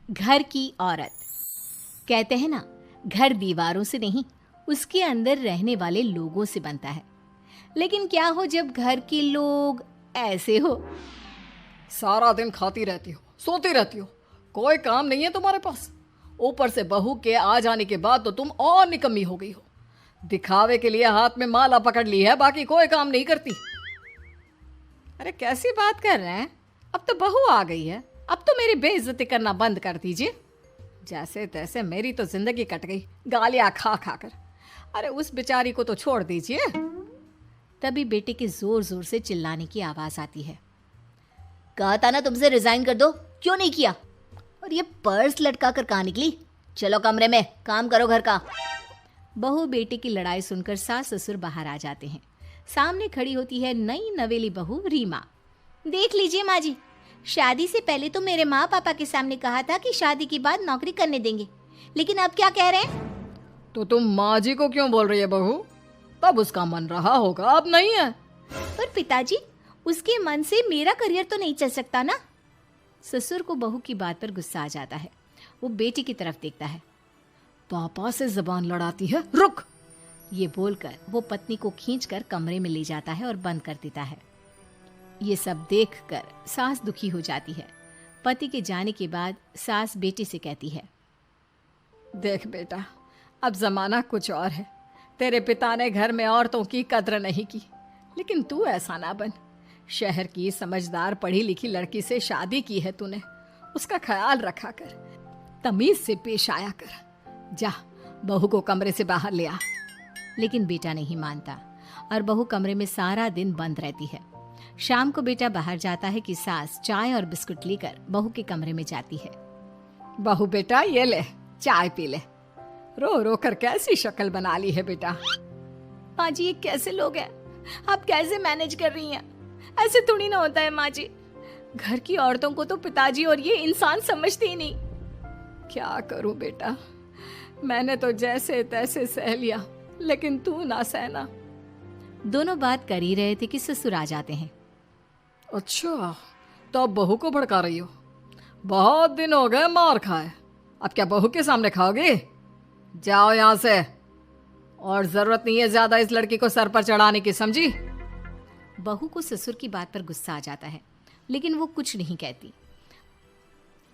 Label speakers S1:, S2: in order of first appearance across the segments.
S1: घर की औरत। कहते हैं ना, घर दीवारों से नहीं, उसके अंदर रहने वाले लोगों से बनता है। लेकिन क्या हो जब घर के लोग ऐसे हो?
S2: सारा दिन खाती रहती हो, सोती रहती हो, कोई काम नहीं है तुम्हारे पास। ऊपर से बहू के आ जाने के बाद तो तुम और निकम्मी हो गई हो। दिखावे के लिए हाथ में माला पकड़ ली है, बाकी कोई काम नहीं करती। अरे कैसी बात कर रहे हैं? अब तो बहू आ गई है, अब तो मेरी बेइज्जती करना बंद कर दीजिए। जैसे तैसे मेरी तो जिंदगी कट गई गालियां खा खा कर। अरे उस बेचारी को तो छोड़ दीजिए।
S1: तभी बेटे के जोर जोर से चिल्लाने की आवाज आती है। कहा था ना तुमसे रिजाइन कर दो, क्यों नहीं किया? और ये पर्स लटका कर कहाँ निकली? चलो कमरे में काम करो घर का। बहू बेटे की लड़ाई सुनकर सास ससुर बाहर आ जाते हैं। सामने खड़ी होती है नई नवेली बहू रीमा। देख लीजिए माँ जी, शादी से पहले तो मेरे माँ पापा के सामने कहा था कि शादी के बाद नौकरी करने देंगे, लेकिन अब क्या कह रहे हैं?
S2: तो तुम माँ जी को क्यों बोल रही है बहू? तब उसका मन रहा होगा, अब नहीं है।
S1: पर पिताजी, उसके मन से मेरा करियर तो नहीं चल सकता ना। ससुर को बहू की बात पर गुस्सा आ जाता है। वो बेटी की तरफ देखता है।
S2: पापा से जबान लड़ाती है, रुक।
S1: ये बोलकर वो पत्नी को खींचकर कमरे में ले जाता है और बंद कर देता है। ये सब देखकर सास दुखी हो जाती है। पति के जाने के बाद सास बेटे से कहती है,
S2: देख बेटा, अब जमाना कुछ और है। तेरे पिता ने घर में औरतों की कद्र नहीं की, लेकिन तू ऐसा ना बन। शहर की समझदार पढ़ी लिखी लड़की से शादी की है तूने, उसका ख्याल रखा कर, तमीज से पेश आया कर। जा, बहू को कमरे से बाहर ले आ।
S1: लेकिन बेटा नहीं मानता और बहू कमरे में सारा दिन बंद रहती है। शाम को बेटा बाहर जाता है कि सास चाय और बिस्कुट लेकर बहू के कमरे में जाती है।
S2: बहू बेटा ये ले, चाय पी ले। रो रो कर कैसी शक्ल बना ली है बेटा।
S1: माँ जी, ये कैसे लोग हैं? आप कैसे मैनेज कर रही हैं? ऐसे थोड़ी ना होता है माँ जी। घर की औरतों को तो पिताजी और ये इंसान समझते ही नहीं।
S2: क्या करूं बेटा, मैंने तो जैसे तैसे सह लिया, लेकिन तू ना सहना।
S1: दोनों बात कर ही रहे थे कि ससुर आ जाते हैं।
S2: अच्छा, तो अब बहू को भड़का रही हो? बहुत दिन हो गए मार खाए, अब क्या बहू के सामने खाओगे? जाओ यहाँ से, और जरूरत नहीं है ज्यादा इस लड़की को सर पर चढ़ाने की, समझी?
S1: बहू को ससुर की बात पर गुस्सा आ जाता है, लेकिन वो कुछ नहीं कहती।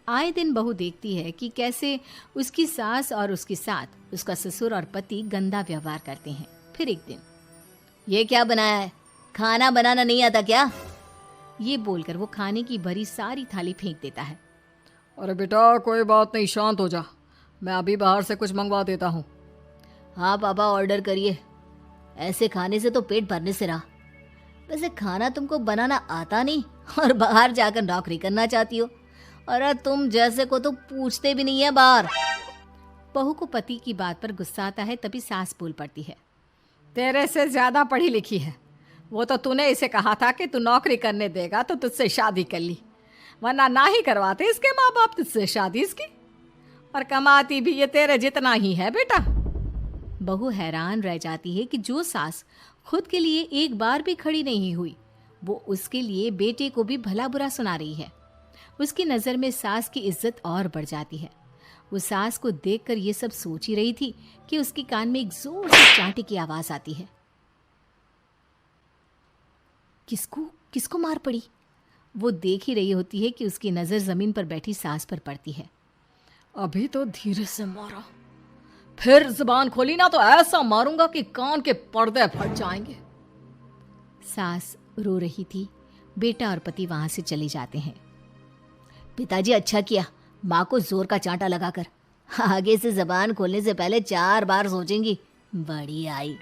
S1: आए दिन बहू देखती है कि कैसे उसकी सास और उसके साथ उसका ससुर और पति गंदा व्यवहार करते हैं। फिर एक दिन, ये क्या बनाया है? खाना बनाना नहीं आता क्या? ये बोलकर वो खाने की भरी सारी थाली फेंक देता है।
S2: अरे बेटा कोई बात नहीं, शांत हो जा, मैं अभी बाहर से कुछ मंगवा देता हूँ।
S1: हाँ पापा, ऑर्डर करिए। ऐसे खाने से तो पेट भरने से रहा। वैसे खाना तुमको बनाना आता नहीं और बाहर जाकर नौकरी करना चाहती हो। अरे तुम जैसे को तो पूछते भी नहीं है बाहर। बहू को पति की बात पर गुस्सा आता है, तभी सास बोल पड़ती है।
S2: तेरे से ज्यादा पढ़ी लिखी है, वो तो तूने इसे कहा था कि तू नौकरी करने देगा तो तुझसे शादी कर ली, वरना ना ही करवाते इसके माँ बाप तुझसे शादी इसकी। और कमाती भी ये तेरे जितना ही है बेटा।
S1: बहू हैरान रह जाती है कि जो सास खुद के लिए एक बार भी खड़ी नहीं हुई, वो उसके लिए बेटे को भी भला बुरा सुना रही है। उसकी नज़र में सास की इज्जत और बढ़ जाती है। वो सास को देखकर ये सब सोच ही रही थी कि उसके कान में एक जोर से चांटे की आवाज आती है। किसको किसको मार पड़ी? वो देख ही रही होती है कि उसकी नज़र जमीन पर बैठी सास पर पड़ती है।
S2: अभी तो धीरे से मारा, फिर जुबान खोली ना तो ऐसा मारूंगा कि कान के पर्दे फट जाएंगे।
S1: सास रो रही थी। बेटा और पति वहां से चले जाते हैं। पिताजी अच्छा किया माँ को जोर का चांटा लगाकर, आगे से जबान खोलने से पहले 4 बार सोचेंगी। बड़ी आई।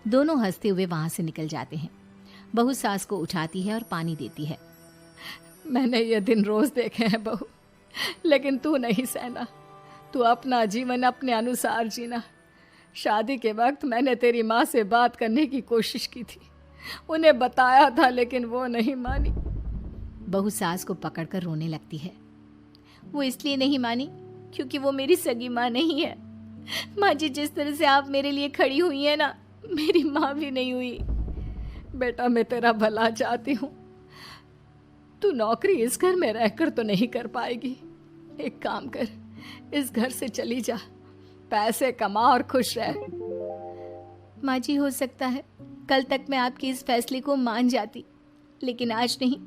S1: दोनों हंसते हुए वहां से निकल जाते हैं। बहू सास को उठाती है और पानी देती है।
S2: मैंने ये दिन रोज देखे हैं बहू, लेकिन तू नहीं सहना। तू अपना जीवन अपने अनुसार जीना। शादी के वक्त मैंने तेरी माँ से बात करने की कोशिश की थी, उन्हें बताया था, लेकिन वो नहीं मानी।
S1: बहू सास को पकड़कर रोने लगती है। वो इसलिए नहीं मानी क्योंकि वो मेरी सगी माँ नहीं है। माँ जी, जिस तरह से आप मेरे लिए खड़ी हुई है ना, मेरी माँ भी नहीं हुई।
S2: बेटा मैं तेरा भला चाहती हूँ, तू नौकरी इस घर में रहकर तो नहीं कर पाएगी, एक काम कर, इस घर से चली जा, पैसे कमा और खुश रह।
S1: माँ जी, हो सकता है कल तक मैं आपके इस फैसले को मान जाती, लेकिन आज नहीं।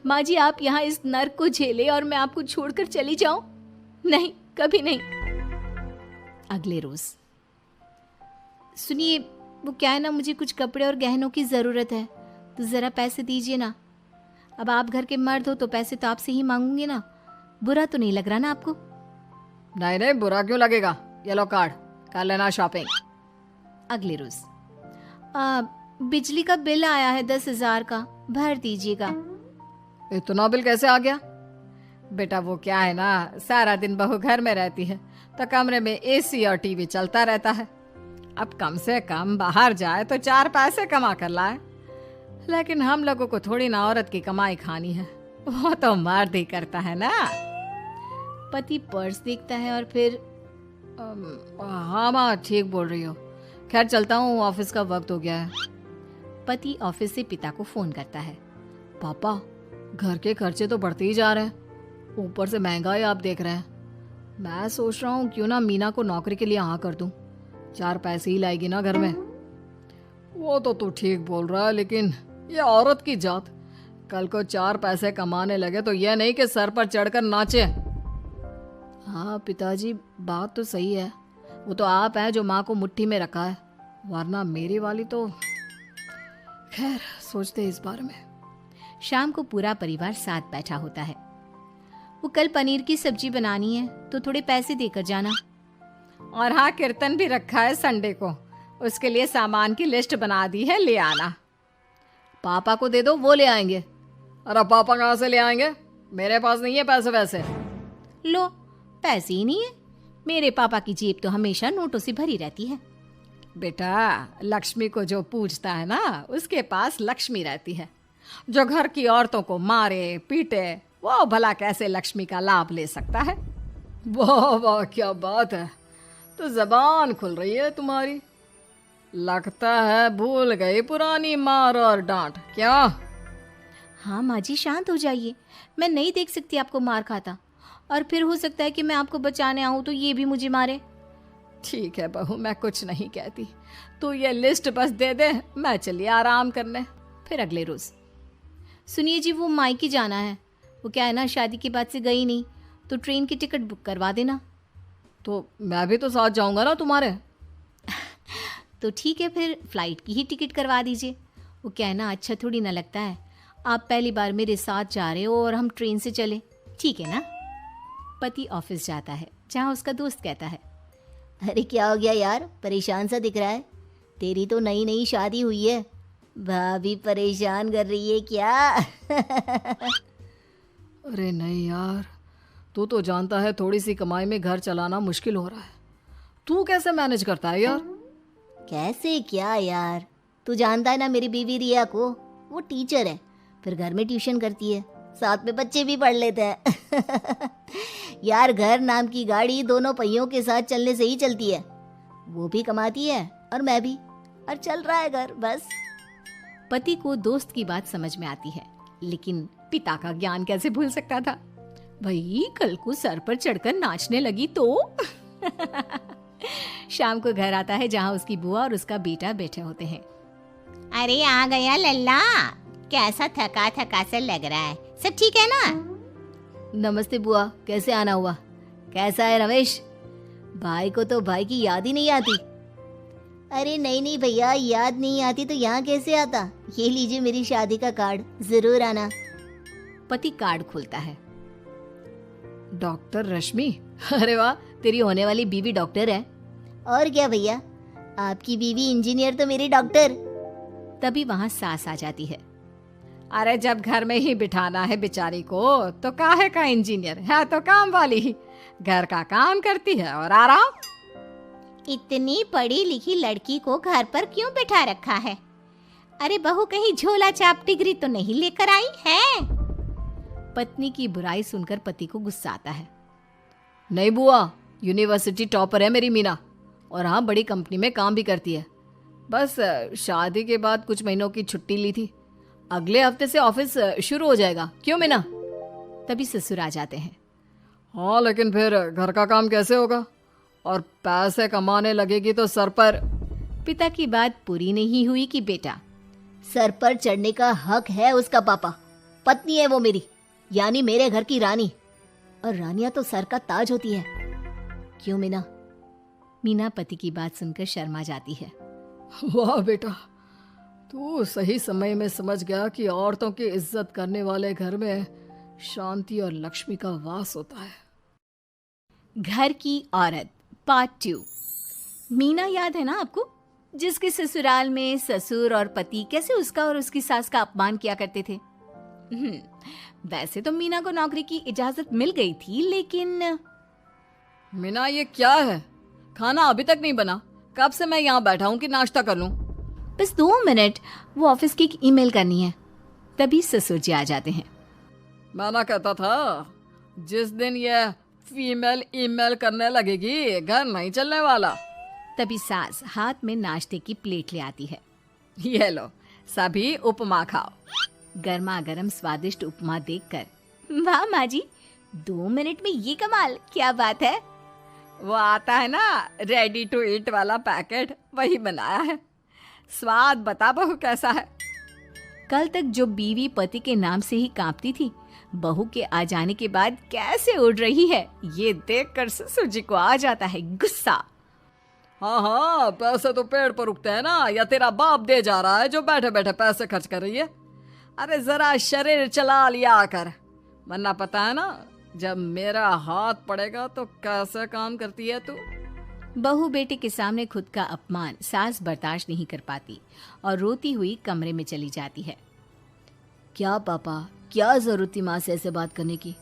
S1: माँ जी, आप यहाँ इस नर्क को झेले और मैं आपको छोड़कर चली जाऊं? नहीं, कभी नहीं। अगले रोज, सुनिए, वो क्या है ना, मुझे कुछ कपड़े और गहनों की ज़रूरत है, तो ज़रा पैसे दीजिए ना। अब आप घर के मर्द हो तो पैसे तो आपसे ही मांगूंगी ना। बुरा तो नहीं लग रहा ना आपको?
S2: नहीं नहीं, बुरा क्यों लगेगा, ये लो कार्ड, कर लेना शॉपिंग।
S1: अगले रोज, बिजली का बिल आया है 10,000 का, भर दीजिएगा।
S2: इतना बिल कैसे आ गया? बेटा वो क्या है ना, सारा दिन बहू घर में रहती है तो कमरे में एसी और टीवी चलता रहता है। अब कम से कम बाहर जाए तो 4 पैसे कमा कर लाए। लेकिन हम लोगों को थोड़ी ना औरत की कमाई खानी है, वो तो मर्द ही करता है ना।
S1: पति पर्स देखता है और फिर
S2: हाँ माँ, ठीक बोल रही हो। खैर चलता हूँ, ऑफिस का वक्त हो गया है।
S1: पति ऑफिस से पिता को फोन करता है।
S2: पापा, घर के खर्चे तो बढ़ते ही जा रहे हैं, ऊपर से महंगाई आप देख रहे हैं। मैं सोच रहा हूँ क्यों ना मीना को नौकरी के लिए हाँ कर दूं, 4 पैसे ही लाएगी ना घर में। वो तो तू ठीक बोल रहा है, लेकिन ये औरत की जात, कल को 4 पैसे कमाने लगे तो यह नहीं कि सर पर चढ़कर नाचे। हाँ पिताजी, बात तो सही है, वो तो आप हैं जो माँ को मुट्ठी में रखा है, वरना मेरी वाली तो। खैर सोचते इस बारे में।
S1: शाम को पूरा परिवार साथ बैठा होता है। वो कल पनीर की सब्जी बनानी है तो थोड़े पैसे देकर जाना।
S2: और हाँ, कीर्तन भी रखा है संडे को, उसके लिए सामान की लिस्ट बना दी है, ले आना। पापा को दे दो, वो ले आएंगे। अरे पापा कहाँ से ले आएंगे, मेरे पास नहीं है पैसे वैसे।
S1: लो, पैसे ही नहीं है? मेरे पापा की जेब तो हमेशा नोटों से भरी रहती है।
S2: बेटा, लक्ष्मी को जो पूजता है ना, उसके पास लक्ष्मी रहती है। जो घर की औरतों को मारे पीटे, वो भला कैसे लक्ष्मी का लाभ ले सकता है? वाह वाह, क्या बात है, तो जबान खुल रही है तुम्हारी। लगता है भूल गई पुरानी मार और डांट, क्या?
S1: हाँ माँ जी, शांत हो जाइए, मैं नहीं देख सकती आपको मार खाता, और फिर हो सकता है कि मैं आपको बचाने आऊँ तो ये भी मुझे मारे।
S2: ठीक है बहू, मैं कुछ नहीं कहती, तू ये लिस्ट बस दे दे, मैं चलिए आराम करने।
S1: फिर अगले रोज, सुनिए जी, वो मायके जाना है। वो क्या है ना, शादी के बाद से गई नहीं, तो ट्रेन की टिकट बुक करवा देना।
S2: तो मैं भी तो साथ जाऊंगा ना तुम्हारे।
S1: तो ठीक है, फिर फ्लाइट की ही टिकट करवा दीजिए। वो क्या है ना, अच्छा थोड़ी ना लगता है, आप पहली बार मेरे साथ जा रहे हो और हम ट्रेन से चले, ठीक है ना? पति ऑफिस जाता है, जहाँ उसका दोस्त कहता है,
S3: अरे क्या हो गया यार, परेशान सा दिख रहा है। तेरी तो नई नई शादी हुई है, भाभी परेशान कर रही है क्या?
S2: अरे नहीं यार, तू तो जानता है थोड़ी सी कमाई में घर चलाना मुश्किल हो रहा है। तू कैसे मैनेज करता है यार?
S3: कैसे क्या यार, तू जानता है ना मेरी बीवी रिया को, वो टीचर है, फिर घर में ट्यूशन करती है, साथ में बच्चे भी पढ़ लेते हैं। यार घर नाम की गाड़ी दोनों पहियों के साथ चलने से ही चलती है। वो भी कमाती है और मैं भी, और चल रहा है घर बस।
S1: पति को दोस्त की बात समझ में आती है, लेकिन पिता का ज्ञान कैसे भूल सकता था? भाई कल को सर पर चढ़कर नाचने लगी तो। शाम को घर आता है, जहाँ उसकी बुआ और उसका बेटा बैठे होते हैं।
S3: अरे आ गया लल्ला, कैसा थका थका सा लग रहा है, सब ठीक है ना?
S1: नमस्ते बुआ, कैसे आना हुआ? कैसा है रमेश? भाई को तो भाई की याद ही नहीं आती।
S3: अरे नहीं नहीं भैया, याद नहीं आती तो यहाँ कैसे आता? ये लीजिए मेरी शादी का कार्ड, जरूर आना।
S1: पति कार्ड खोलता है।
S2: डॉक्टर रश्मि?
S1: अरे वाह, तेरी होने वाली बीवी डॉक्टर है।
S3: और क्या भैया, आपकी बीवी इंजीनियर तो मेरी डॉक्टर।
S1: तभी वहाँ सास आ जाती है।
S2: अरे जब घर में ही बिठाना है बेचारी को, तो काहे का इंजीनियर है, तो काम वाली ही, घर का काम करती है और आराम।
S3: इतनी पढ़ी लिखी लड़की को घर पर क्यों बिठा रखा है? अरे बहू कहीं झोला चाप डिग्री तो नहीं लेकर आई है?
S1: पत्नी की बुराई सुनकर पति को गुस्सा आता है।
S2: नहीं बुआ, यूनिवर्सिटी टॉपर है मेरी मीना, और हाँ बड़ी कंपनी में काम भी करती है। बस शादी के बाद कुछ महीनों की छुट्टी ली थी, अगले हफ्ते से ऑफिस शुरू हो जाएगा। क्यों मीना?
S1: तभी ससुर आ जाते हैं।
S2: हाँ, लेकिन फिर घर का काम कैसे होगा? और पैसे कमाने लगेगी तो सर पर।
S1: पिता की बात पूरी नहीं हुई कि बेटा,
S3: सर पर चढ़ने का हक है उसका पापा। पत्नी है वो मेरी, यानी मेरे घर की रानी। और रानियां तो सर का ताज होती है। क्यों मीना?
S1: मीना पति की बात सुनकर शर्मा जाती है।
S2: वाह बेटा, तू सही समय में समझ गया कि औरतों की इज्जत करने वाले घर में शांति और लक्ष्मी का वास होता है।
S1: घर की औरत पार्ट 2। मीना याद है ना आपको, जिसके ससुराल में ससुर और पति कैसे उसका और उसकी सास का अपमान किया करते थे। वैसे तो मीना को नौकरी की इजाजत मिल गई थी, लेकिन
S2: मीना, ये क्या है? खाना अभी तक नहीं बना। कब से मैं यहाँ बैठा हूँ कि नाश्ता कर लूँ?
S1: बस 2 मिनट, वो ऑफिस की एक ईमेल करनी है। तभी ससुर जी आ जाते हैं।
S2: मैं ना कहता था, जिस दिन ये फीमेल ईमेल करने लगेगी घर नहीं चलने वाला।
S1: तभी सास हाथ में नाश्ते की प्लेट ले आती है।
S2: ये लो, सभी उपमा खाओ।
S1: गर्मा गर्म स्वादिष्ट उपमा देखकर, वाह माँ जी, 2 मिनट में ये कमाल, क्या बात है।
S2: वो आता है ना रेडी टू ईट वाला पैकेट, वही बनाया है। स्वाद बता बहू कैसा है?
S1: कल तक जो बीवी पति के नाम से ही कांपती थी, बहू के आ जाने के बाद कैसे उड़ रही है, ये देखकर ससुर जी को आ जाता है गुस्सा।
S2: हाँ हाँ, पैसे तो पेड़ पर उगते हैं ना, या तेरा बाप दे जा रहा है जो बैठे बैठे पैसे खर्च कर रही है? अरे जरा शरीर चला लिया कर, वरना पता है ना जब मेरा हाथ पड़ेगा तो कैसे काम करती है तू।
S1: बहू बेटे के सामने खुद का अपमान सास बर्दाश्त नहीं कर पाती और रोती हुई कमरे में चली जाती है।
S3: क्या पापा, क्या जरूरत थी माँ से ऐसे बात करने की?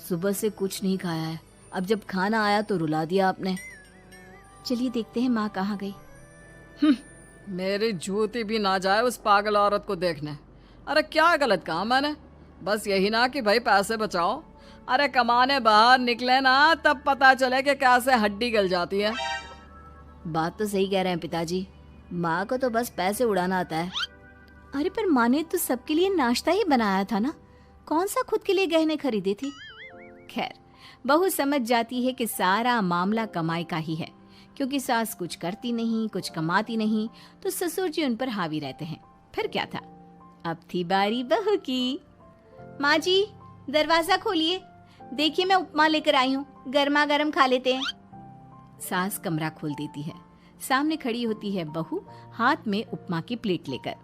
S3: सुबह से कुछ नहीं खाया है, अब जब खाना आया तो रुला दिया आपने।
S1: चलिए देखते हैं माँ कहाँ गई।
S2: मेरी जूती भी ना जाए उस पागल औरत को देखने। अरे क्या गलत कहा मैंने? बस यही ना कि भाई पैसे बचाओ। अरे कमाने बाहर निकले ना तब पता चले कि कैसे हड्डी गल जाती है।
S3: बात तो सही कह रहे हैं पिताजी, माँ को तो बस पैसे उड़ाना आता है।
S1: अरे पर माँ ने तो सबके लिए नाश्ता ही बनाया था ना, कौन सा खुद के लिए गहने खरीदे थे। खैर, बहू समझ जाती है कि सारा मामला कमाई का ही है, क्योंकि सास कुछ करती नहीं, कुछ कमाती नहीं, तो ससुर जी उन पर हावी रहते हैं। फिर क्या था, अब थी बारी बहू की। माँ जी, दरवाजा खोलिए, देखिए मैं उपमा लेकर आई हूँ, गर्मा गर्म खा लेते हैं। सास कमरा खोल देती है। सामने खड़ी होती है बहू, हाथ में उपमा की प्लेट लेकर।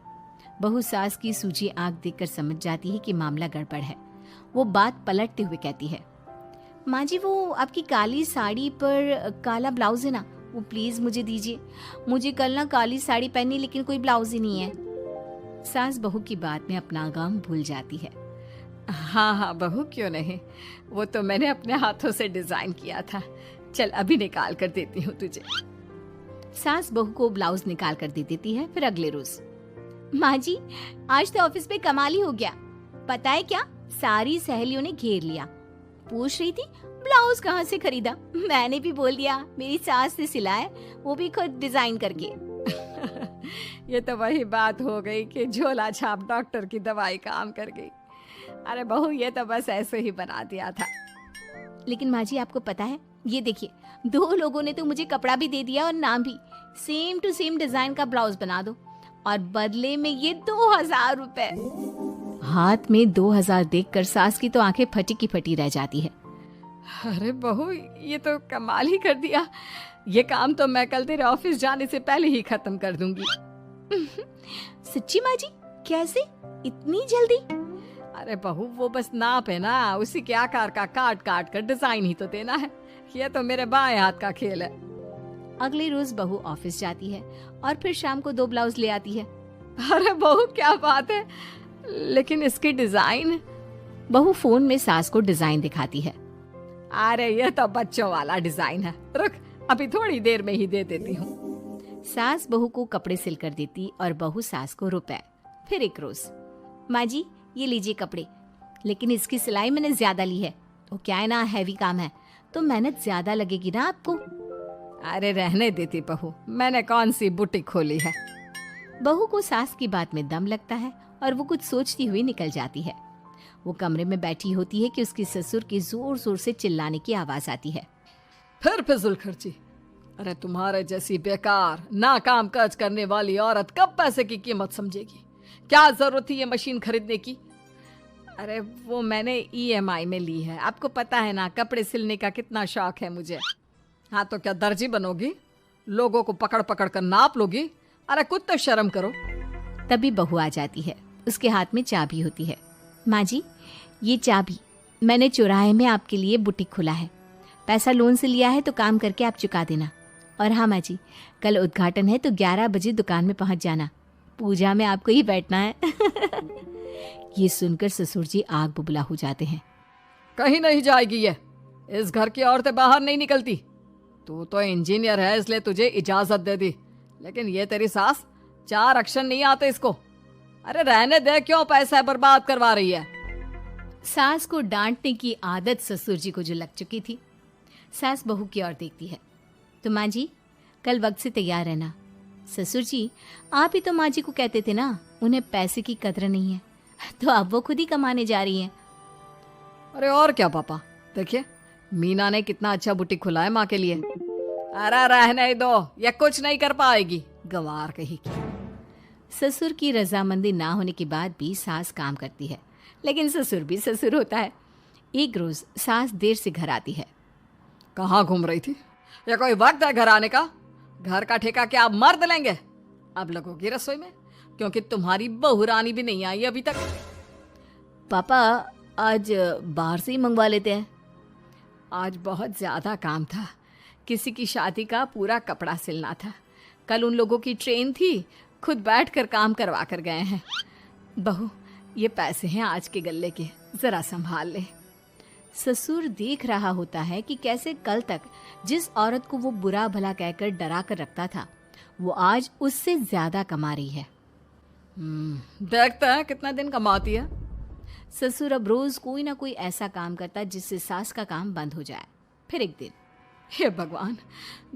S1: बहू सास की सूजी आंख देखकर समझ जाती है कि मामला गड़बड़ है। वो बात पलटते हुए कहती है, माँ जी वो आपकी काली साड़ी पर काला ब्लाउज है ना, वो प्लीज मुझे दीजिए। मुझे कल ना काली साड़ी पहनी, लेकिन कोई ब्लाउज ही नहीं है। सास बहू की बात में अपना गम भूल जाती है।
S2: हाँ हाँ बहू, क्यों नहीं, वो तो मैंने अपने हाथों से डिजाइन किया था। चल अभी निकाल कर देती हूँ तुझे।
S1: सास बहू को ब्लाउज निकाल कर दे देती है। फिर अगले रोज, माँ जी आज तो ऑफिस में कमाल ही हो गया, पता है क्या, सारी सहेलियों ने घेर लिया, पूछ रही थी ब्लाउज कहाँ से खरीदा। मैंने भी बोल दिया मेरी सास ने सिलाया, वो भी खुद डिजाइन करके।
S2: ये तो वही बात हो गई कि झोला छाप डॉक्टर की दवाई काम कर गई। अरे बहू, ये तो बस ऐसे ही बना दिया था।
S1: लेकिन माँ जी आपको पता है, ये देखिए 2 लोगों ने तो मुझे कपड़ा भी दे दिया और नाम भी, सेम टू सेम डिजाइन का ब्लाउज बना दो, और बदले में ये 2000 रुपए। हाथ में 2000 देखकर सास की तो आंखें फटी की फटी रह जाती है।
S2: अरे बहू, ये तो कमाल ही कर दिया। ये काम तो मैं कल तेरे ऑफिस जाने से पहले ही खत्म कर दूंगी।
S1: सच्ची माँ जी, कैसे इतनी जल्दी?
S2: अरे बहू, वो बस नाप है ना, उसी के आकार का काट काट कर डिजाइन ही तो देना है। ये तो मेरे बाएं हाथ का खेल है।
S1: अगले रोज बहू ऑफिस जाती है और फिर शाम को 2 ब्लाउज ले आती है।
S2: अरे बहू, क्या बात है, लेकिन इसकी डिजाइन।
S1: बहू फोन में सास को डिजाइन दिखाती है।
S2: अरे ये तो बच्चों वाला डिजाइन है, रुक अभी थोड़ी देर में ही दे देती हूँ।
S1: सास बहू को कपड़े सिल कर देती और बहू सास को रुपए। फिर एक रोज, माँ जी ये लीजिए कपड़े, लेकिन इसकी सिलाई मैंने ज्यादा ली है, वो क्या है ना हैवी काम है, तो मेहनत ज्यादा लगेगी ना आपको।
S2: अरे रहने देती बहू, मैंने कौन सी बुटीक खोली है।
S1: बहू को सास की बात में दम लगता है और वो कुछ सोचती हुई निकल जाती है। वो कमरे में बैठी होती है कि उसके ससुर की जोर जोर से चिल्लाने की आवाज आती है।
S2: फिर फिजूल खर्ची। अरे तुम्हारे जैसी बेकार ना काम काज करने वाली औरत कब पैसे की कीमत समझेगी? क्या जरूरत थी ये मशीन खरीदने की? अरे वो मैंने EMI में ली है, आपको पता है ना कपड़े सिलने का कितना शौक है मुझे। हाँ तो क्या दर्जी बनोगी? लोगों को पकड़ पकड़ कर नाप लोगी? अरे कुछ तो शर्म करो।
S1: तभी बहू आ जाती है, उसके हाथ में चाबी होती है। माँ जी, ये चाबी मैंने चौराहे में आपके लिए बुटीक खुला है, पैसा लोन से लिया है तो काम करके आप चुका देना। और हाँ माँ जी, कल उद्घाटन है तो 11 बजे दुकान में पहुँच जाना, पूजा में आपको ही बैठना है। ये सुनकर ससुर जी आग बुबला हो जाते हैं।
S2: कहीं नहीं जाएगी ये, इस घर की औरतें बाहर नहीं निकलती। तू तो इंजीनियर है इसलिए तुझे इजाजत दे दी, लेकिन ये तेरी सास 4 अक्षर नहीं आते इसको। अरे रहने दे, क्यों पैसा बर्बाद करवा रही है?
S1: सास को डांटने की आदत ससुर जी को जो लग चुकी थी। सास बहू की ओर देखती है। तो माँ जी, कल वक्त से तैयार रहना। ससुर जी, आप ही तो माँ जी को कहते थे ना उन्हें पैसे की कदर नहीं है, तो अब वो खुद ही कमाने जा रही हैं।
S2: अरे और क्या पापा, देखिए मीना ने कितना अच्छा बुटीक खुला है माँ के लिए। अरे रहने दो, ये कुछ नहीं कर पाएगी, गंवार कही की।
S1: ससुर की रजामंदी ना होने के बाद भी सास काम करती है, लेकिन ससुर भी ससुर होता है। एक रोज सास देर से घर आती है।
S2: कहाँ घूम रही थी? या कोई वक्त है घर आने का? घर का ठेका क्या आप मर्द लेंगे? अब लगोगी रसोई में, क्योंकि तुम्हारी बहू रानी भी नहीं आई अभी तक।
S1: पापा, आज बाहर से ही मंगवा लेते हैं।
S2: आज बहुत ज्यादा काम था, किसी की शादी का पूरा कपड़ा सिलना था। कल उन लोगों की ट्रेन थी, खुद बैठकर काम करवा कर गए हैं। बहू, ये पैसे हैं आज के गल्ले के, जरा संभाल ले।
S1: ससुर देख रहा होता है कि कैसे कल तक जिस औरत को वो बुरा भला कहकर डरा कर रखता था, वो आज उससे ज्यादा कमा रही है।
S2: देखते हैं कितना दिन कमाती है।
S1: ससुर अब रोज कोई ना कोई ऐसा काम करता जिससे सास का काम बंद हो जाए। फिर एक दिन,
S2: हे भगवान,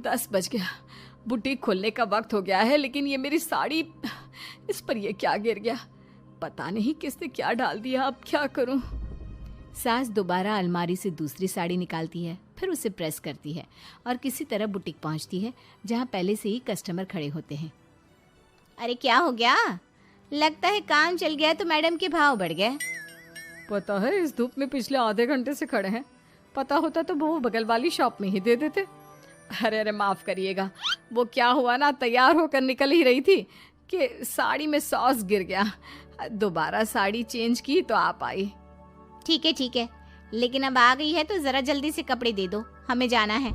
S2: 10 बज गया, बुटीक खोलने का वक्त हो गया है, लेकिन ये मेरी साड़ी, इस पर ये क्या गिर गया? पता नहीं किसने क्या डाल दिया, अब क्या करूं?
S1: सास दोबारा अलमारी से दूसरी साड़ी निकालती है, फिर उसे प्रेस करती है और किसी तरह बुटीक पहुंचती है जहां पहले से ही कस्टमर खड़े होते हैं। अरे क्या हो गया? लगता है काम चल गया तो मैडम के भाव बढ़ गए।
S2: पता है इस धूप में पिछले आधे घंटे से खड़े हैं, पता होता तो वो बगल वाली शॉप में ही दे देते। अरे अरे माफ करिएगा, वो क्या हुआ ना, तैयार होकर निकल ही रही थी कि साड़ी में सॉस गिर गया। दोबारा साड़ी चेंज की तो आप आई।
S1: ठीक है, लेकिन अब आ गई है तो जरा जल्दी से कपड़े दे दो, हमें जाना है।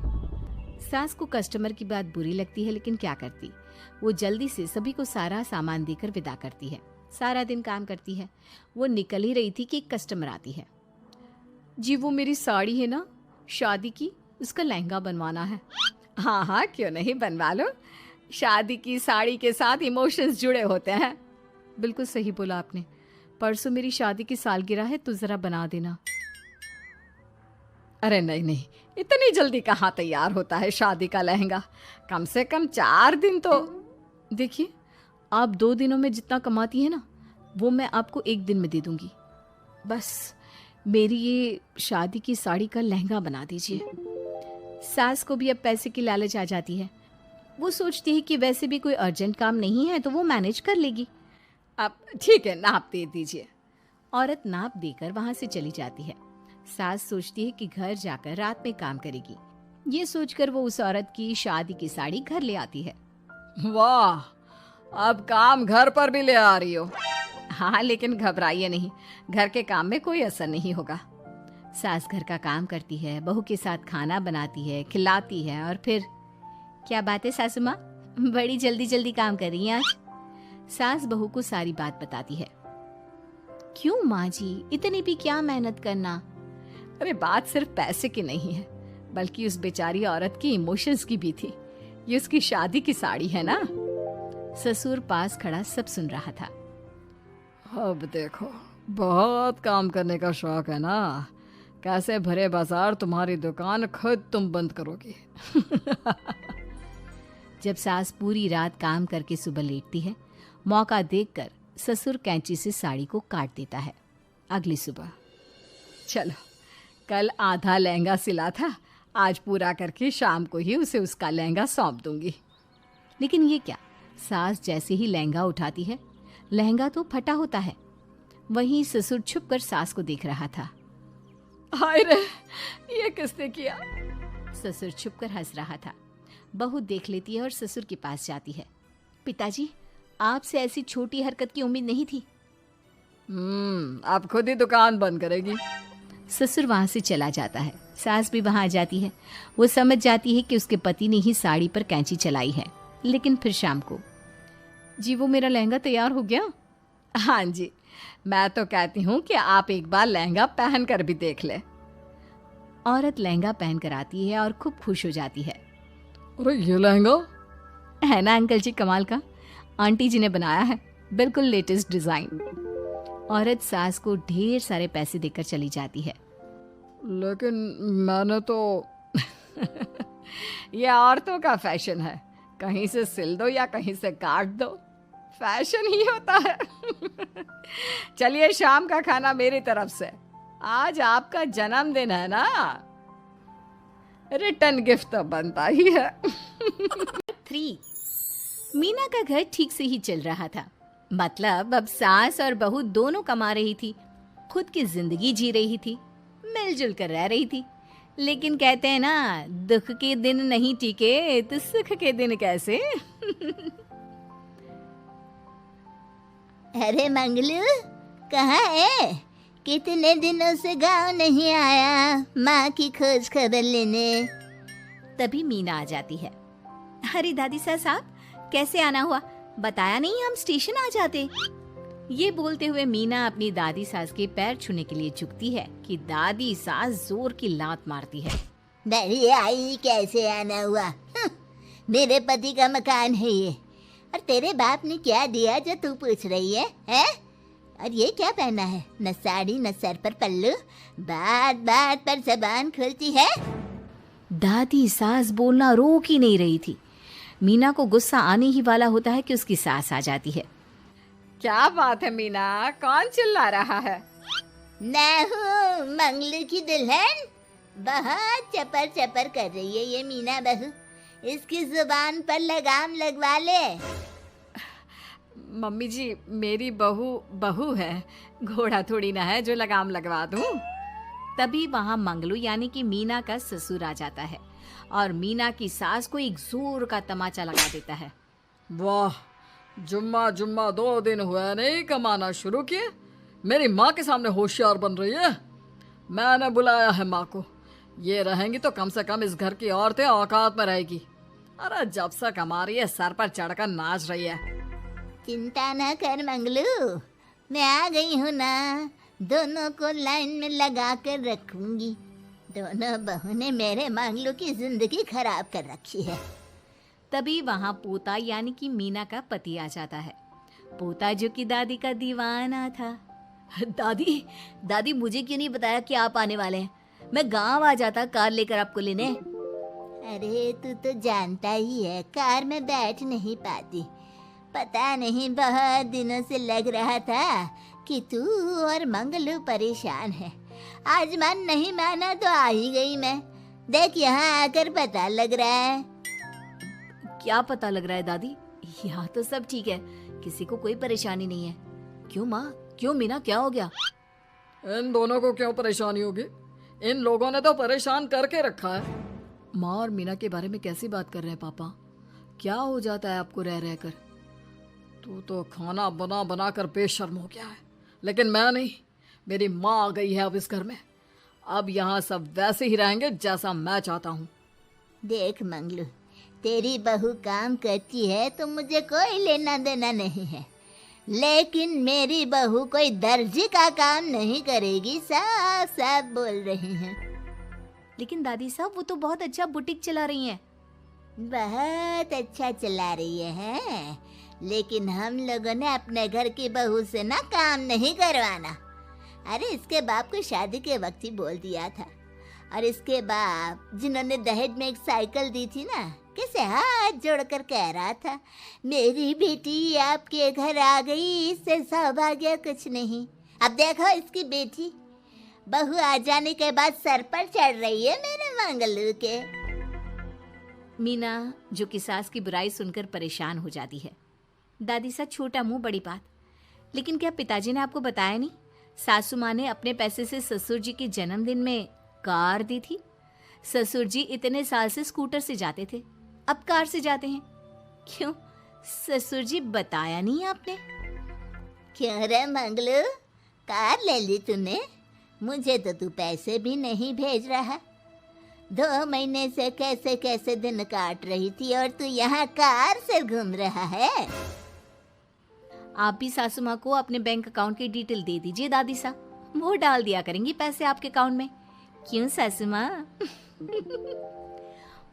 S1: सास को कस्टमर की बात बुरी लगती है, लेकिन क्या करती, वो जल्दी से सभी को सारा सामान देकर विदा करती है। सारा दिन काम करती है। वो निकल ही रही थी कि एक कस्टमर आती है।
S2: जी वो मेरी साड़ी है ना शादी की, उसका लहंगा बनवाना है। हाँ हाँ क्यों नहीं, बनवा लो। शादी की साड़ी के साथ इमोशंस जुड़े होते हैं। बिल्कुल सही बोला आपने, परसों मेरी शादी की सालगिरह है तो जरा बना देना। अरे नहीं, इतनी जल्दी कहाँ तैयार होता है शादी का लहंगा, कम से कम 4 दिन तो। देखिए आप 2 दिनों में जितना कमाती है ना, वो मैं आपको 1 दिन में दे दूंगी। बस मेरी ये शादी की साड़ी का लहंगा बना दीजिए।
S1: सास को भी अब पैसे की लालच आ जाती है। वो सोचती है कि वैसे भी कोई अर्जेंट काम नहीं है तो वो मैनेज कर लेगी।
S2: अब ठीक है, नाप दे दीजिए।
S1: औरत नाप देकर वहां से चली जाती है। सास सोचती है कि घर जाकर रात में काम करेगी। ये सोचकर वो उस औरत की शादी की साड़ी घर ले आती है।
S2: वाह, अब काम घर पर भी ले आ रही हो। हाँ लेकिन घबराइए नहीं, घर के काम में कोई असर नहीं होगा।
S1: सास घर का काम करती है, बहू के साथ खाना बनाती है, खिलाती है और फिर क्या बात है सासू माँ, बड़ी जल्दी जल्दी काम कर रही हैं आज। सास बहू को सारी बात बताती है। क्यों माँ जी, इतनी भी क्या मेहनत करना?
S2: अरे बात सिर्फ पैसे की नहीं है, बल्कि उस बेचारी औरत की इमोशंस की भी थी। ये उसकी शादी की साड़ी है ना।
S1: ससुर पास खड़ा सब सुन रहा था।
S2: अब देखो, बहुत काम करने का शौक है ना, कैसे भरे बाजार तुम्हारी दुकान खुद तुम बंद करोगी।
S1: जब सास पूरी रात काम करके सुबह लेटती है, मौका देखकर ससुर कैंची से साड़ी को काट देता है। अगली सुबह
S2: चलो, कल आधा लहंगा सिला था, आज पूरा करके शाम को ही उसे उसका लहंगा सौंप दूंगी।
S1: लेकिन ये क्या, सास जैसे ही लहंगा उठाती है, लहंगा तो फटा होता है। वहीं ससुर छुप कर सास को देख रहा था।
S2: हाय रे, ये किसने किया?
S1: ससुर छुप कर हंस रहा था। बहू देख लेती है और ससुर के पास जाती है। पिताजी, आपसे ऐसी छोटी हरकत की उम्मीद नहीं थी।
S2: आप खुद ही दुकान बंद करेगी।
S1: ससुर वहां से चला जाता है। सास भी वहां आ जाती है। वो समझ जाती है कि उसके पति ने ही साड़ी पर कैंची चलाई है। लेकिन फिर शाम को, जी वो मेरा लहंगा तैयार हो गया?
S2: हाँ जी, मैं तो कहती हूँ कि आप एक बार लहंगा पहन कर भी देख ले।
S1: औरत लहंगा पहन कर आती है और खूब खुश हो जाती है।
S2: अरे ये लहंगा
S1: है ना अंकल जी कमाल का, आंटी जी ने बनाया है, बिल्कुल लेटेस्ट डिजाइन। औरत सास को ढेर सारे पैसे देकर चली जाती है।
S2: लेकिन मैंने तो ये औरतों का फैशन है, कहीं से सिल दो या कहीं से काट दो, फैशन ही होता है। चलिए, शाम का खाना मेरी तरफ से। आज आपका जन्मदिन है ना, रिटर्न गिफ्ट तो बनता ही है।
S1: 3 मीना का घर ठीक से ही चल रहा था। मतलब अब सास और बहू दोनों कमा रही थी, खुद की जिंदगी जी रही थी, मिलजुल कर रह रही थी। लेकिन कहते हैं ना, दुख के दिन नहीं टिके तो सुख के दिन कैसे।
S3: अरे मंगलू, कहाँ है? कितने दिनों से गांव नहीं आया माँ की खोज खबर लेने।
S1: तभी मीना आ जाती है। अरे दादी साहब, कैसे आना हुआ? बताया नहीं, हम स्टेशन आ जाते। ये बोलते हुए मीना अपनी दादी सास के पैर छूने के लिए झुकती है कि दादी सास जोर की लात मारती है।
S3: बड़ी आई, कैसे आना हुआ? मेरे पति का मकान है ये, और तेरे बाप ने क्या दिया जो तू पूछ रही है, हैं? और ये क्या पहना है? न साड़ी न सर पर पल्लू, बात बात पर जबान खुलती है।
S1: दादी सास बोलना रोक ही नहीं रही थी। मीना को गुस्सा आने ही वाला होता है कि उसकी सास आ जाती है।
S2: क्या बात है मीना, कौन चिल्ला रहा है?
S3: मैं हूँ मंगलू की दुल्हन। बहुत चपर चपर कर रही है ये मीना बहू, इसकी जुबान पर लगाम लगवा ले।
S2: मम्मी जी, मेरी बहू है, घोड़ा थोड़ी ना है जो लगाम लगवा दूं।
S1: तभी वहां मंगलू यानी कि मीना का ससुर आ जाता है और मीना की सास को एक जोर का तमाचा लगा देता है।
S2: वाह, जुम्मा 2 दिन हुआ नहीं कमाना शुरू किए, मेरी माँ के सामने होशियार बन रही है। मैंने बुलाया है माँ को, ये रहेंगी तो कम से कम इस घर की औरतें औकात में रहेगी। अरे जब से कमा रही है सर पर चढ़कर नाच रही है।
S3: चिंता ना कर मंगलू, मैं आ गई हूँ ना, दोनों को लाइन में लगा कर रखूंगी। दोनों बहू ने मेरे मंगलू की जिंदगी खराब कर रखी है।
S1: तभी वहां पोता यानी कि मीना का पति आ जाता है। पोता जो कि दादी का दीवाना था। दादी दादी, मुझे क्यों नहीं बताया कि आप आने वाले हैं? मैं गांव आ जाता कार लेकर आपको लेने।
S3: अरे तू तो जानता ही है, कार में बैठ नहीं पाती। पता नहीं, बहुत दिनों से लग रहा था कि तू और मंगलू परेशान है। आज मन नहीं माना तो आ ही गई मैं। देख, यहाँ आकर पता लग रहा है।
S1: क्या पता लग रहा है दादी? यहाँ तो सब ठीक है, किसी को कोई परेशानी नहीं है। क्यों माँ, क्यों मीना, क्या हो गया?
S2: इन दोनों को क्यों परेशानी होगी? इन लोगों ने तो परेशान करके रखा है। माँ और मीना के बारे में कैसी बात कर रहे हैं पापा? क्या हो जाता है आपको रह रह कर? तू तो खाना बना बना कर बेशर्म हो गया है, लेकिन मैं नहीं। मेरी माँ आ गई है अब इस घर में, अब यहाँ सब वैसे ही रहेंगे जैसा मैं चाहता हूँ।
S3: देख मंगलू, तेरी बहू काम करती है तो मुझे कोई लेना देना नहीं है, लेकिन मेरी बहू कोई दर्जी का काम नहीं करेगी, साफ साफ बोल रही हैं।
S1: लेकिन दादी साहब, वो तो बहुत अच्छा बुटीक चला रही हैं।
S3: बहुत अच्छा चला रही है, लेकिन हम लोगों ने अपने घर की बहू से ना काम नहीं करवाना। अरे इसके बाप को शादी के वक्त ही बोल दिया था, और इसके बाप जिन्होंने दहेज में एक साइकिल दी थी ना, कैसे हाथ जोड़कर कह रहा था, मेरी बेटी आपके घर आ गई, इससे सौभाग्य कुछ नहीं। अब देखो इसकी बेटी, बहू आ जाने के बाद सर पर चढ़ रही है मेरे मंगलू के।
S1: मीना जो कि सास की बुराई सुनकर परेशान हो जाती है। दादी सा छोटा मुंह बड़ी बात, लेकिन क्या पिताजी ने आपको बताया नहीं? सासू माँ ने अपने पैसे से ससुर जी के जन्मदिन में कार दी थी। ससुर जी इतने साल से स्कूटर से जाते थे, अब कार से जाते हैं। क्यों ससुर जी, बताया नहीं आपने?
S3: क्यों रे मंगलू, कार ले ली तूने? मुझे तो तू पैसे भी नहीं भेज रहा। 2 महीने से कैसे कैसे दिन काट रही थी और तू यहाँ कार से घूम रहा है।
S1: आप भी सासू माँ को अपने बैंक अकाउंट की डिटेल दे दीजिए दादी सा, वो डाल दिया करेंगी पैसे आपके अकाउंट में। क्यों सासू माँ?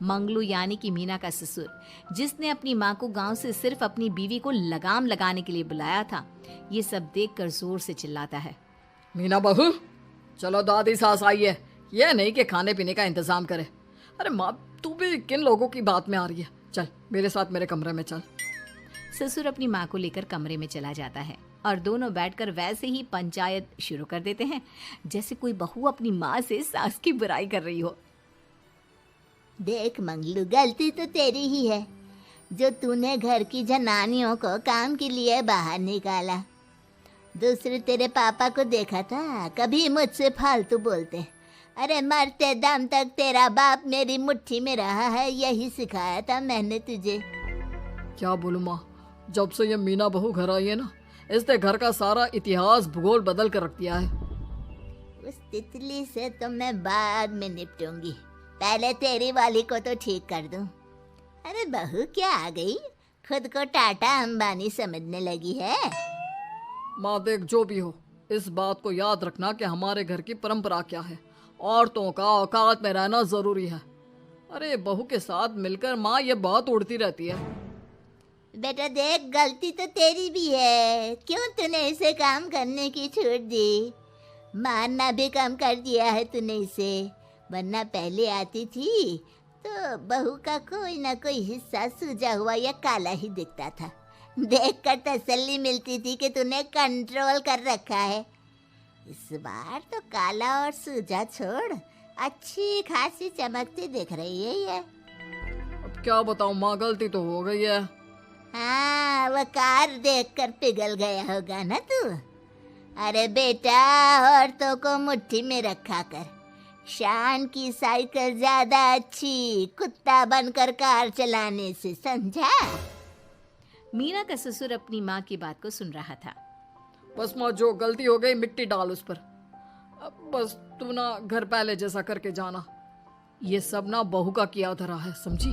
S1: मंगलू यानी कि मीना का ससुर, जिसने अपनी माँ को गांव से सिर्फ अपनी बीवी को लगाम लगाने के लिए बुलाया था, ये सब देखकर जोर से चिल्लाता है।
S2: मीना बहू, चलो दादी सास आई है, ये नहीं कि खाने पीने का इंतजाम करे। अरे माँ, तू भी किन लोगों की बात में आ रही है? चल मेरे साथ मेरे कमरे में चल।
S1: ससुर अपनी माँ को लेकर कमरे में चला जाता है और दोनों बैठकर वैसे ही पंचायत शुरू कर देते हैं जैसे कोई बहू अपनी माँ से सास की बुराई कर रही हो।
S3: देख मंगलू, गलती तो तेरी ही है जो तूने घर की जनानियों को काम के लिए बाहर निकाला। दूसरे तेरे पापा को देखा था, कभी मुझसे फालतू बोलते। अरे मरते दम तक तेरा बाप मेरी मुट्ठी में रहा है, यही सिखाया था मैंने तुझे।
S2: क्या बोलूं माँ, जब से ये मीना बहू घर आई है ना, इसने घर का सारा इतिहास भूगोल बदल कर रख दिया है।
S3: उस तितली से तो मैं बाद में निपटूंगी, पहले तेरी वाली को तो ठीक कर दूं। अरे बहू क्या आ गई, खुद को टाटा अंबानी समझने लगी है।
S2: माँ देख, जो भी हो, इस बात को याद रखना कि हमारे घर की परंपरा क्या है। औरतों का औकात में रहना जरूरी है। अरे बहू के साथ मिलकर माँ ये बात उड़ती रहती है।
S3: बेटा देख, गलती तो तेरी भी है, क्यों तूने इसे काम करने की छूट दी? मारना भी कम कर दिया है तूने इसे, वरना पहले आती थी तो बहू का कोई ना कोई हिस्सा सूजा हुआ या काला ही दिखता था। देखकर तसल्ली मिलती थी कि तूने कंट्रोल कर रखा है। इस बार तो काला और सूजा छोड़, अच्छी खासी चमकती दिख रही है ये।
S2: अब क्या बताऊं माँ, गलती तो हो गई है।
S3: हाँ, वो कार देखकर पिघल गया होगा ना तू। अरे बेटा, औरतों को मुट्ठी में रखा कर। शान की साइकिल ज्यादा अच्छी कुत्ता बनकर कार चलाने से, समझा?
S1: मीना का ससुर अपनी माँ की बात को सुन रहा था।
S2: बस माँ, जो गलती हो गई मिट्टी डाल उस पर। अब बस तू ना घर पहले जैसा करके जाना। ये सब ना बहू का किया धरा है, समझी?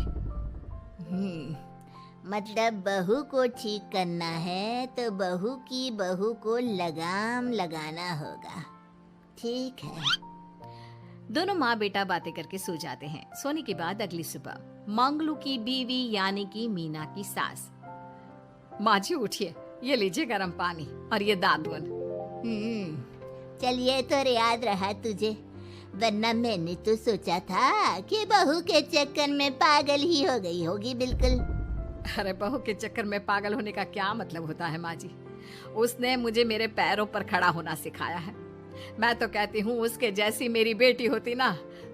S3: मतलब बहू को ठीक करना है तो बहू को लगाम लगाना होगा। ठीक है।
S1: दोनों माँ बेटा बातें करके सो जाते हैं। सोने के बाद अगली सुबह मंगलू की बीवी यानी कि मीना की सास, माँ जी उठिए, ये लीजिए गर्म पानी और ये दादुन।
S3: चल ये तो याद रहा तुझे, वरना मैंने तो सोचा था कि बहू के चक्कर में पागल ही हो गई होगी बिल्कुल।
S1: अरे बहू के चक्कर में पागल होने का क्या मतलब होता है माँ जी? उसने मुझे मेरे पैरों पर खड़ा होना सिखाया है। मैं तो कहती हूँ उसके जैसी मेरी बेटी होती ना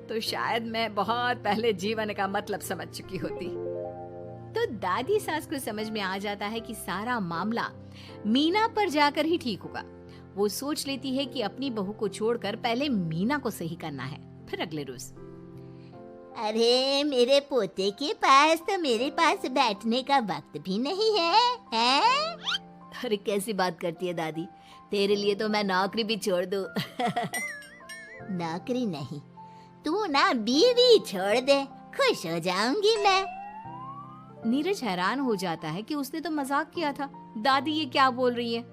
S1: तो शायद मैं बहुत पहले जीवन का मतलब समझ चुकी होती। तो दादी सास को समझ में आ जाता है कि सारा मामला मीना पर जाकर ही ठीक होगा। वो सोच लेती है कि अपनी बहू को छोड़कर पहले मीना को सही करना है। फिर अगले रोज,
S3: अरे मेरे पोते के पास तो मेरे पास बैठने का वक्त भी नहीं है, हैं?
S1: अरे कैसी बात करती है दादी, तेरे लिए तो मैं नौकरी भी छोड़ दूं।
S3: नौकरी नहीं, तू ना बीवी छोड़ दे, खुश हो जाऊंगी मैं।
S1: नीरज हैरान हो जाता है कि उसने तो मजाक किया था। दादी ये क्या बोल रही है?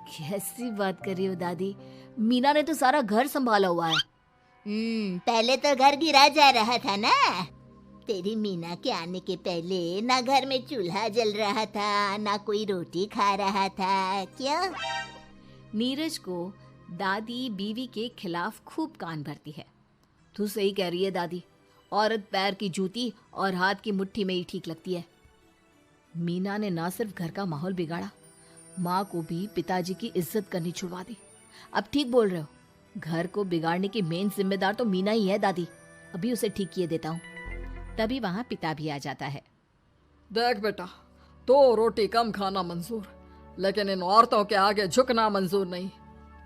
S1: कैसी बात कर रही हो दादी? मीना ने तो सारा घर संभाला हुआ है।
S3: पहले तो घर गिरा जा रहा था ना। तेरी मीना के आने के पहले ना घर में चूल्हा जल रहा था, ना कोई रोटी खा रहा था। क्यों?
S1: नीरज को दादी बीवी के खिलाफ खूब कान भरती है। तू सही कह रही है दादी, औरत पैर की जूती और हाथ की मुट्ठी में ही ठीक लगती है। मीना ने ना सिर्फ घर का माहौल बिगाड़ा, माँ को भी पिताजी की इज्जत करनी छुड़वा दी। अब ठीक बोल रहे हो, घर को बिगाड़ने की मेन जिम्मेदार तो मीना ही है दादी, अभी उसे ठीक किए देता हूँ। तभी वहां पिता भी आ जाता है।
S2: देख बेटा, तो रोटी कम खाना मंजूर, लेकिन इन औरतों के आगे झुकना मंजूर नहीं।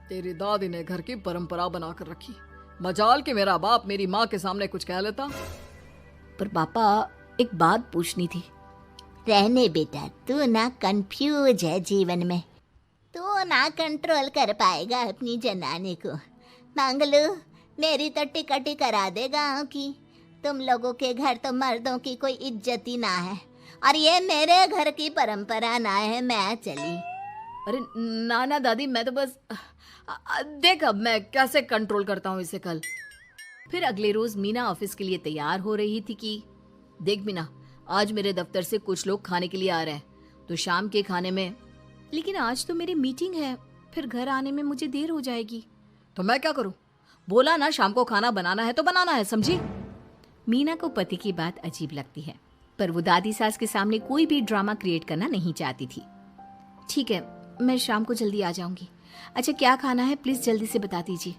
S2: तेरी दादी ने घर की परंपरा बनाकर रखी, मजाल कि मेरा बाप मेरी माँ के सामने कुछ कह लेता।
S1: पर पापा एक बात पूछनी थी।
S3: रहने बेटा, तू ना कंफ्यूज है जीवन में, तू ना कंट्रोल कर पाएगा अपनी जनाने को। मंगलू, मेरी तो टिकट ही करा दे गाँव की। तुम लोगों के घर तो मर्दों की कोई इज्जत ही ना है, और ये मेरे घर की परंपरा ना है। मैं चली।
S1: अरे ना दादी, मैं तो बस देख अब मैं कैसे कंट्रोल करता हूँ इसे कल। फिर अगले रोज मीना ऑफिस के लिए तैयार हो रही थी कि देख मीना, आज मेरे दफ्तर से कुछ लोग खाने के लिए आ रहे हैं, तो शाम के खाने में। लेकिन आज तो मेरी मीटिंग है, फिर घर आने में मुझे देर हो जाएगी।
S2: तो मैं क्या करूं?
S1: बोला ना शाम को खाना बनाना है तो बनाना है, समझी? मीना को पति की बात अजीब लगती है, पर वो दादी सास के सामने कोई भी ड्रामा क्रिएट करना नहीं चाहती थी। ठीक है, मैं शाम को जल्दी आ जाऊंगी। अच्छा क्या खाना है प्लीज जल्दी से बता दीजिए।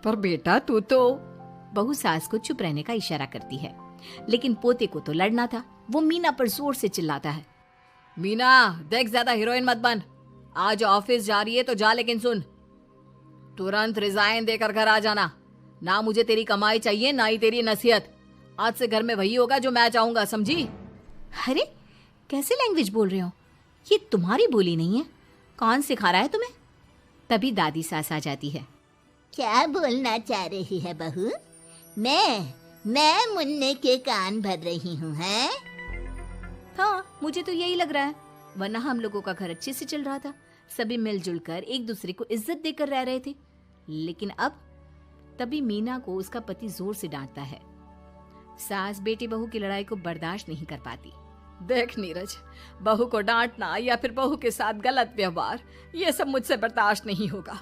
S2: पर बेटा तू तो।
S1: बहू सास को चुप रहने का इशारा करती है, लेकिन पोते को तो लड़ना था। वो मीना पर जोर से चिल्लाता है।
S2: मीना देख, ज्यादा हीरोइन मत बन। आज ऑफिस जा रही है तो जा, लेकिन सुन, तुरंत रिजाइन देकर घर आ जाना। ना मुझे तेरी कमाई चाहिए, ना ही तेरी नसीहत। आज से घर में वही होगा जो मैं चाहूंगा, समझी?
S1: अरे कैसे लैंग्वेज बोल रहे हो, ये तुम्हारी बोली नहीं है। कौन सिखा रहा है तुम्हें? तभी दादी सास आ जाती है।
S3: क्या बोलना चाह रही है बहू? मैं मुन्ने के कान भर रही हूँ, हैं?
S1: हाँ मुझे तो यही लग रहा है, वरना हम लोगों का घर अच्छे से चल रहा था, सभी मिलजुल कर एक दूसरे को इज्जत देकर रह रहे थे। लेकिन अब तभी मीना को उसका पति जोर से डांटता है। सास बेटी बहू की लड़ाई को बर्दाश्त नहीं कर पाती।
S2: देख नीरज, बहू को डांटना या फिर बहू के साथ गलत व्यवहार, ये सब मुझसे बर्दाश्त नहीं होगा।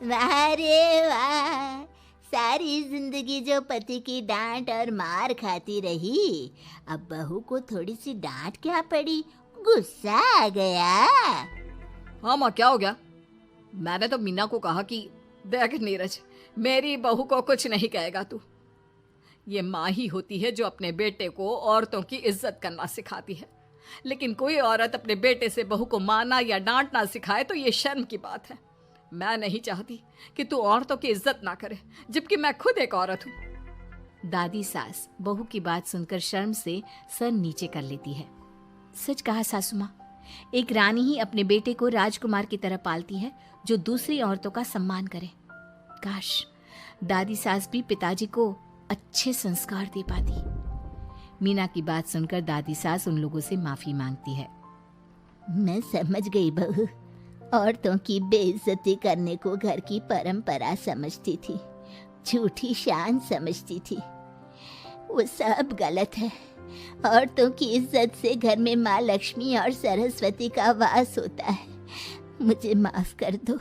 S3: वाह रे वाह, सारी जिंदगी जो पति की डांट और मार खाती रही, अब बहू को थोड़ी सी डांट क्या पड़ी, गुस्सा आ गया।
S2: हाँ माँ, क्या हो गया? मैंने तो मीना को कहा कि देख नीरज, मेरी बहू को कुछ नहीं कहेगा तू। ये माँ ही होती है जो अपने बेटे को औरतों की इज्जत करना सिखाती है, लेकिन कोई औरत अपने बेटे से बहू को मारना या डांटना सिखाए तो ये शर्म की बात है। मैं नहीं चाहती कि तू औरतों की इज्जत ना करे, जबकि मैं खुद एक औरत हूँ।
S1: दादी सास बहू की बात सुनकर शर्म से सर नीचे कर लेती है। सच कहा सासू माँ, एक रानी ही अपने बेटे को राजकुमार की तरह पालती है जो दूसरी औरतों का सम्मान करे। काश दादी सास भी पिताजी को अच्छे संस्कार दे पाती। मीना की बात सुनकर दादी सास उन लोगों से माफी मांगती है।
S3: मैं समझ गई बहू, औरतों की बेइज्जती करने को घर की परंपरा समझती थी, झूठी शान समझती थी। वो सब गलत है। औरतों की इज्जत से घर में माँ लक्ष्मी और सरस्वती का वास होता है। मुझे माफ कर दो।